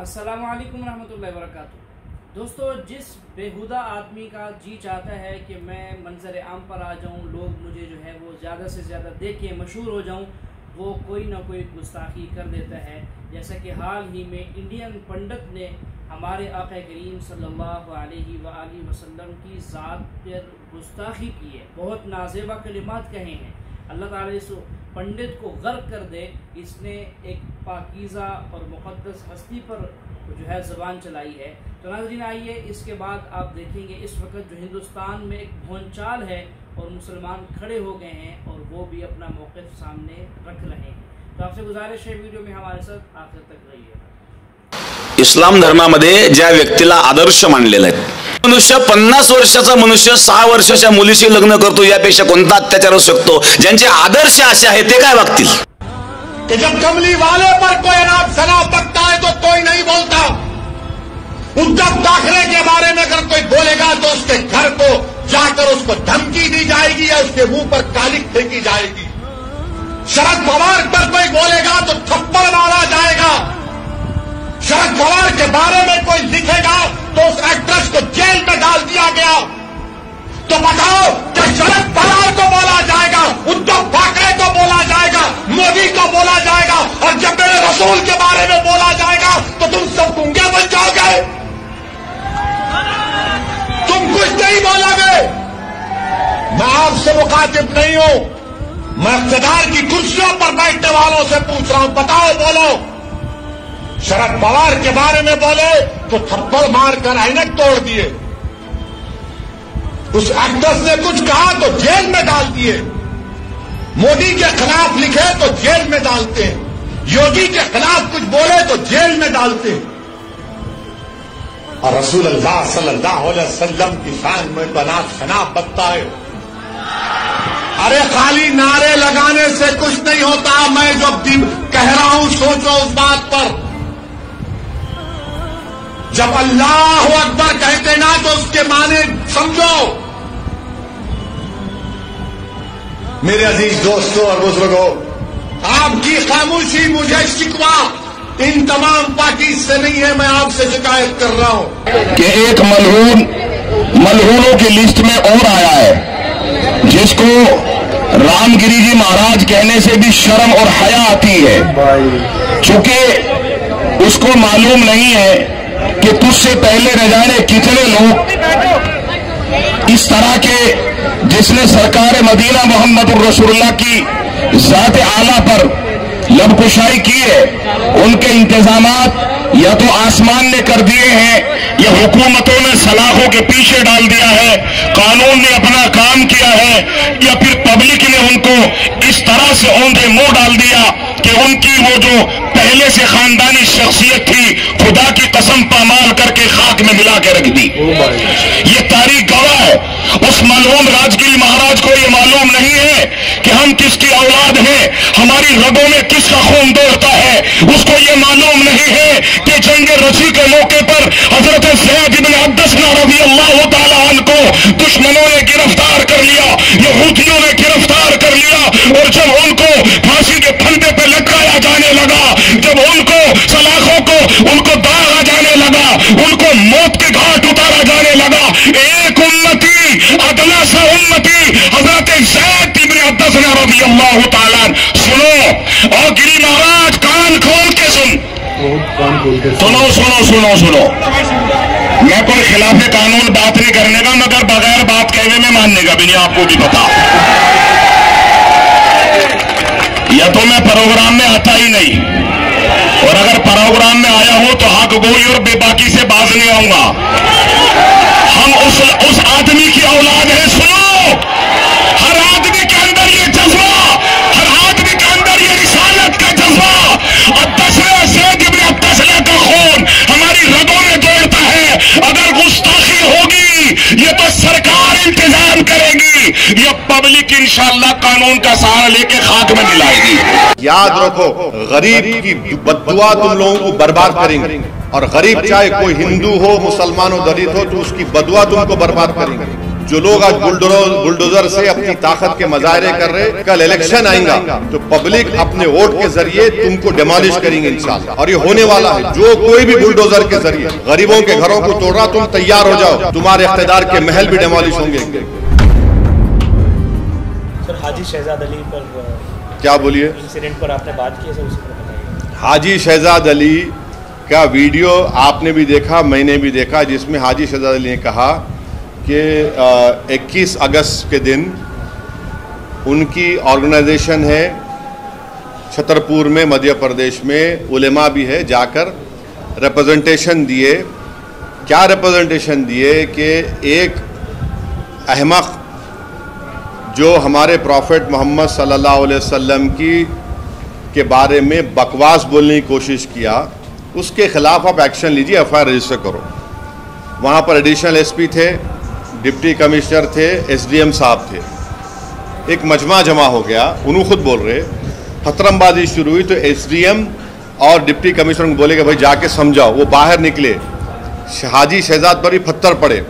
अस्सलामु अलैकुम रहमतुल्लाहि व बरकातुहू। दोस्तों, जिस बेहुदा आदमी का जी चाहता है कि मैं मंजर आम पर आ जाऊं, लोग मुझे जो है वो ज़्यादा से ज़्यादा देखें, मशहूर हो जाऊं, वो कोई ना कोई गुस्ताखी कर देता है। जैसा कि हाल ही में इंडियन पंडित ने हमारे आका करीम सल्लल्लाहु अलैहि वसल्लम की ज़ात पर गुस्ताखी की है, बहुत नाज़ेबा कलिमात कहे हैं। अल्लाह ताला इस पंडित को गर्क कर दे, इसने एक पाकीज़ा और मुक़द्दस हस्ती पर जो है ज़बान चलाई है। तो नाज़रीन, आइए इसके बाद आप देखेंगे इस वक्त जो हिंदुस्तान में एक भौंचाल है और मुसलमान खड़े हो गए हैं और वो भी अपना मौक़िफ़ सामने रख रहे हैं। तो आपसे गुजारिश है वीडियो में हमारे साथ आखिर तक रहिएगा। इस्लाम धर्मामध्ये ज्या व्यक्तीला आदर्श मानलेला आहे, मनुष्य 50 वर्षाचा मनुष्य 6 वर्षाच्या मुलीशी लग्न करतो, यापेक्षा कोणता अत्याचार असू शकतो? ज्यांचे आदर्श असे आहेत ते काय वागतील? कि जब कमली वाले पर कोई नाम शराब बकता है तो कोई नहीं बोलता। उद्धव दाखिले के बारे में अगर कोई बोलेगा तो उसके घर को जाकर उसको धमकी दी जाएगी या उसके मुंह पर कालिक फेंकी जाएगी। शरद पवार पर कोई बोलेगा तो थप्पड़ मारा जाएगा। शरद पवार के बारे में कोई लिखेगा तो उस एक्ट्रेस को जेल में डाल दिया गया। तो बताओ, क्या शरद पवार को बोला जाएगा, उद्धव ठाकरे को बोला जाएगा, मोदी को बोला जाएगा, और जब मेरे रसूल के बारे में बोला जाएगा तो तुम सब गूंगे बन जाओगे, तुम कुछ नहीं बोलोगे। मैं आपसे मुखातिब नहीं हूं, मैं इक़्तिदार की कुर्सियों पर बैठने वालों से पूछ रहा हूं। बताओ, बोलो। शरद पवार के बारे में बोले तो थप्पड़ मारकर ऐनक तोड़ दिए। उस एक्ट्रेस ने कुछ कहा तो जेल में डाल दिए। मोदी के खिलाफ लिखे तो जेल में डालते हैं। योगी के खिलाफ कुछ बोले तो जेल में डालते हैं। और रसूल अल्लाह सल्लल्लाहु अलैहि वसल्लम की शान में बनात शनाब बकता है। अरे खाली नारे लगाने से कुछ नहीं होता। मैं जो कह रहा हूं सोचो उस बात पर। जब अल्लाह अकबर कहते ना तो उसके माने समझो। मेरे अजीज दोस्तों और बुजुर्गों, आपकी खामोशी मुझे शिकवा इन तमाम पार्टी से नहीं है, मैं आपसे शिकायत कर रहा हूं कि एक मलहूनों की लिस्ट में और आया है, जिसको रामगिरी जी महाराज कहने से भी शर्म और हया आती है, क्योंकि उसको मालूम नहीं है कि तुझसे पहले न जाने कितने लोग इस तरह के, जिसने सरकार मदीना मोहम्मदुर रसूलुल्लाह की ज़ात आला पर लबकुशाई की है, उनके इंतजामात या तो आसमान ने कर दिए हैं या हुकूमतों ने सलाखों के पीछे डाल दिया है, कानून ने अपना काम किया है, या फिर पब्लिक ने उनको इस तरह से औंधे मुंह डाल दिया कि उनकी वो जो पहले से खानदानी शख्सियत थी, खुदा की कसम पामाल करके खाक में मिला के रख दी। ये तारीख गवाह है। उस मलऊन राजगिरी महाराज को ये मालूम नहीं है कि हम किसकी औलाद हैं, हमारी रगों में किसका खून दौड़ता है। उसको ये मालूम नहीं है कि जंग रसी के मौके पर हजरत ज़ैद इब्न अब्दसना रज़ियल्लाहु ताला अन्हु को दुश्मनों ने गिरफ्तार कर लिया, यहूदियों ने गिरफ्तार कर लिया, और जब उनको फांसी के फंदे पर लटकाया जाने लगा, जब उनको सलाखों को उनको दागा जाने लगा, उनको मौत के घाट उतारा जाने लगा, एक उम्मती अदना सा उम्मती हजरत ज़ैद इब्न अब्दसना रज़ियल्लाहु ताला। सुनो, और गिरी महाराज कान खोल के सुनो। मैं कोई खिलाफ कानून बात नहीं करने का, मगर बगैर बात कहने में मानने का भी नहीं, आपको भी पता। या तो मैं प्रोग्राम में आता ही नहीं, और अगर प्रोग्राम में आया हूं तो हक गोई और बेबाकी से बाज नहीं आऊंगा। हम उस आदमी की औलाद है। सुनो, हर आदमी के अंदर ये जज्बा, हर आदमी के अंदर ये रिसालत का जज्बा, अब्दसना ज़ैद इब्न अब्दसना का खून हमारी रगों में दौड़ता है। अगर गुस्ताखी होगी ये तो सरकार इंतजाम करेगी, ये पब्लिक इंशाअल्लाह कानून का सहारा लेके खाक में मिलाएगी। याद रखो, गरीब की बद्दुआ तुम लोगों को बर्बाद करेंगे, और गरीब चाहे कोई हिंदू हो, मुसलमान हो, दलित हो, तो उसकी बदुआ तुमको बर्बाद करेंगे। जो लोग आज बुलडोजर से अपनी ताकत के मजाहरे कर रहे, कल इलेक्शन आएगा तो पब्लिक अपने वोट के जरिए तुमको डिमोलिश करेंगे इंशाल्लाह। और ये होने वाला है। जो कोई भी बुलडोजर के जरिए गरीबों के घरों को तोड़ रहा, तुम तैयार हो जाओ, तुम्हारे इख्तिदार के महल भी डिमोलिश होंगे। सर, हाजी शहजाद अली पर क्या बोलिए? इंसिडेंट पर आपने बात की है सर, उसी पर बताइए। हाजी शहजाद अली का वीडियो आपने भी देखा, मैंने भी देखा, जिसमें हाजी शहजाद अली ने कहा कि 21 अगस्त के दिन उनकी ऑर्गेनाइजेशन है छतरपुर में, मध्य प्रदेश में, उलेमा भी है, जाकर रिप्रेजेंटेशन दिए। क्या रिप्रेजेंटेशन दिए कि एक अहमक जो हमारे प्रॉफेट मोहम्मद सल्लल्लाहु अलैहि वसल्लम के बारे में बकवास बोलने की कोशिश किया, उसके खिलाफ आप एक्शन लीजिए, एफआईआर रजिस्टर करो। वहाँ पर एडिशनल एसपी थे, डिप्टी कमिश्नर थे, एसडीएम साहब थे। एक मजमा जमा हो गया, उन्होंने खुद बोल रहे, खतरमबाजी शुरू हुई तो एसडीएम और डिप्टी कमिश्नर को बोले कि भाई जाके समझाओ। वो बाहर निकले, हाजी शहजाद पर ही पत्थर पड़े।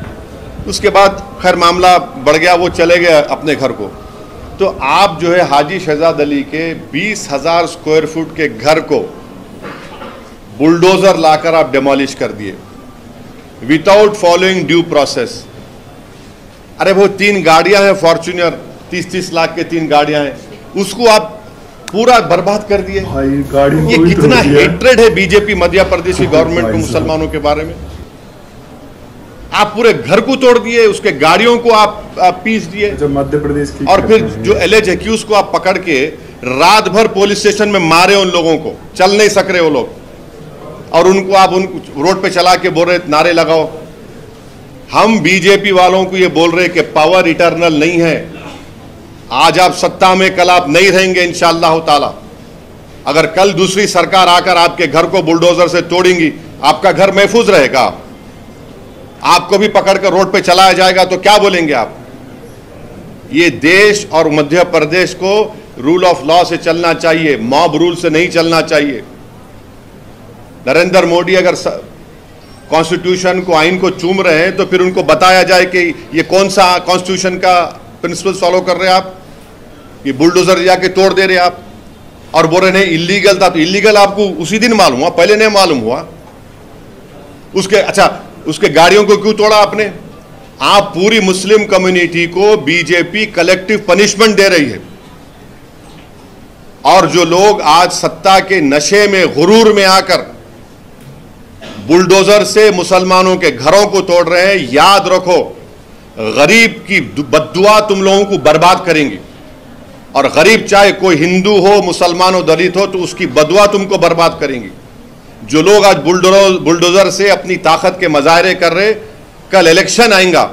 उसके बाद खैर मामला बढ़ गया, वो चले गए अपने घर को। तो आप जो है हाजी शहजाद अली के 20,000 स्क्वायर फुट के घर को बुलडोजर लाकर आप डिमोलिश कर दिए विदाउट फॉलोइंग ड्यू प्रोसेस। अरे वो 3 गाड़ियां हैं फॉर्च्यूनर, 30-30 लाख के 3 गाड़ियां हैं, उसको आप पूरा बर्बाद कर दिए। ये कितना हेट्रेड है बीजेपी मध्य प्रदेश की गवर्नमेंट को मुसलमानों के बारे में। आप पूरे घर को तोड़ दिए, उसके गाड़ियों को आप पीस दिए, मध्य प्रदेश की, और फिर जो एलिज एक्यूज को आप पकड़ के रात भर पुलिस स्टेशन में मारे। उन लोगों को चल नहीं सक रहे वो लोग, और उनको आप रोड पे चला के बोल रहे नारे लगाओ। हम बीजेपी वालों को ये बोल रहे कि पावर इटर्नल नहीं है। आज आप सत्ता में, कल आप नहीं रहेंगे इंशाअल्लाह ताला। अगर कल दूसरी सरकार आकर आपके घर को बुलडोजर से तोड़ेंगी, आपका घर महफूज रहेगा? आपको भी पकड़कर रोड पे चलाया जाएगा तो क्या बोलेंगे आप? ये देश और मध्य प्रदेश को रूल ऑफ लॉ से चलना चाहिए, मॉब रूल से नहीं चलना चाहिए। नरेंद्र मोदी अगर कॉन्स्टिट्यूशन को, आइन को चूम रहे हैं तो फिर उनको बताया जाए कि ये कौन सा कॉन्स्टिट्यूशन का प्रिंसिपल फॉलो कर रहे हैं आप। ये बुलडोजर जाके तोड़ दे रहे आप और बोल रहे नहीं इलीगल था। तो इलीगल आपको उसी दिन मालूम हुआ, पहले नहीं मालूम हुआ? उसके गाड़ियों को क्यों तोड़ा आपने? आप पूरी मुस्लिम कम्युनिटी को बीजेपी कलेक्टिव पनिशमेंट दे रही है। और जो लोग आज सत्ता के नशे में, गुरूर में आकर बुलडोजर से मुसलमानों के घरों को तोड़ रहे हैं, याद रखो गरीब की बद्दुआ तुम लोगों को बर्बाद करेंगी। और गरीब चाहे कोई हिंदू हो, मुसलमान हो, दलित हो, तो उसकी बदुआ तुमको बर्बाद करेंगी। जो लोग आज बुलडोजर से अपनी ताकत के मजाहरे कर रहे, कल इलेक्शन आएगा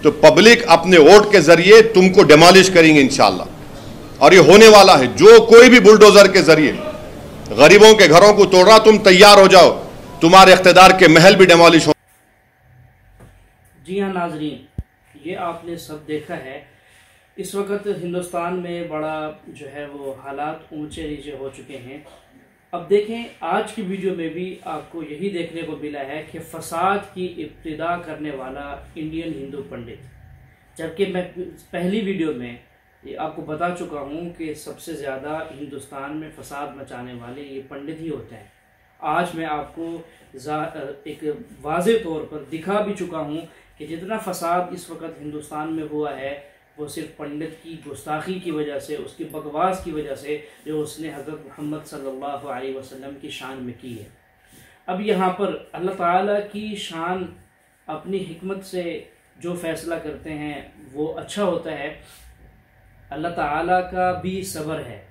तो पब्लिक अपने वोट के जरिए तुमको डिमोलिश करेंगे इंशाअल्लाह। और ये होने वाला है। जो कोई भी बुलडोजर के जरिए गरीबों के घरों को तोड़ रहा, तुम तैयार हो जाओ, तुम्हारे इख्तिदार के महल भी डिमोलिश हो। जी हाँ नाजरीन, ये आपने सब देखा है। इस वक्त हिंदुस्तान में बड़ा जो है वो हालात ऊंचे नीचे हो चुके हैं। अब देखें, आज की वीडियो में भी आपको यही देखने को मिला है कि फसाद की इब्तिदा करने वाला इंडियन हिंदू पंडित, जबकि मैं पहली वीडियो में ये आपको बता चुका हूँ कि सबसे ज़्यादा हिंदुस्तान में फसाद मचाने वाले ये पंडित ही होते हैं। आज मैं आपको एक वाज़ेह तौर पर दिखा भी चुका हूँ कि जितना फसाद इस वक्त हिंदुस्तान में हुआ है वो सिर्फ पंडित की गुस्ताखी की वजह से, उसकी बकवास की वजह से, जो उसने हज़रत मोहम्मद सल्लल्लाहु अलैहि वसल्लम की शान में की है। अब यहाँ पर अल्लाह ताला की शान अपनी हिकमत से जो फैसला करते हैं वो अच्छा होता है। अल्लाह ताला का भी सब्र है।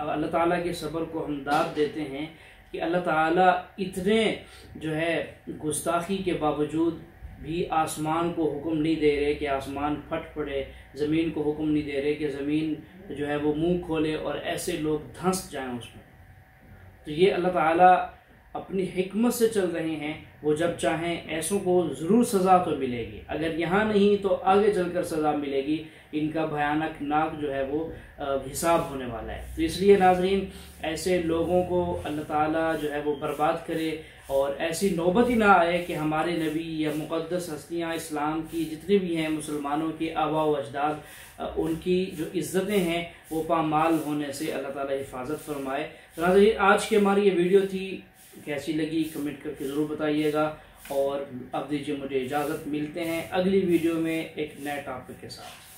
अब अल्लाह ताला के सब्र को हम दाद देते हैं कि अल्लाह ताला इतने जो है गुस्ताखी के बावजूद भी आसमान को हुक्म नहीं दे रहे कि आसमान फट पड़े, ज़मीन को हुक्म नहीं दे रहे कि ज़मीन जो है वो मुंह खोले और ऐसे लोग धंस जाएं उसमें। तो ये अल्लाह ताला अपनी हिकमत से चल रहे हैं। वो जब चाहें ऐसों को ज़रूर सज़ा तो मिलेगी, अगर यहाँ नहीं तो आगे चलकर सज़ा मिलेगी। इनका भयानक नाक जो है वो हिसाब होने वाला है। तो इसलिए नाजरीन, ऐसे लोगों को अल्लाह ताला जो है वो बर्बाद करे और ऐसी नौबत ही ना आए कि हमारे नबी या मुक़द्दस हस्तियाँ इस्लाम की जितने भी हैं, मुसलमानों के आबा व अजदाद, उनकी जो इज़्ज़तें हैं वो पामाल होने से अल्लाह ताला हिफाजत फरमाए। नाज़रीन, आज की हमारी ये वीडियो थी, कैसी लगी कमेंट करके ज़रूर बताइएगा। और अब दीजिए मुझे इजाज़त, मिलते हैं अगली वीडियो में एक नए टॉपिक के साथ।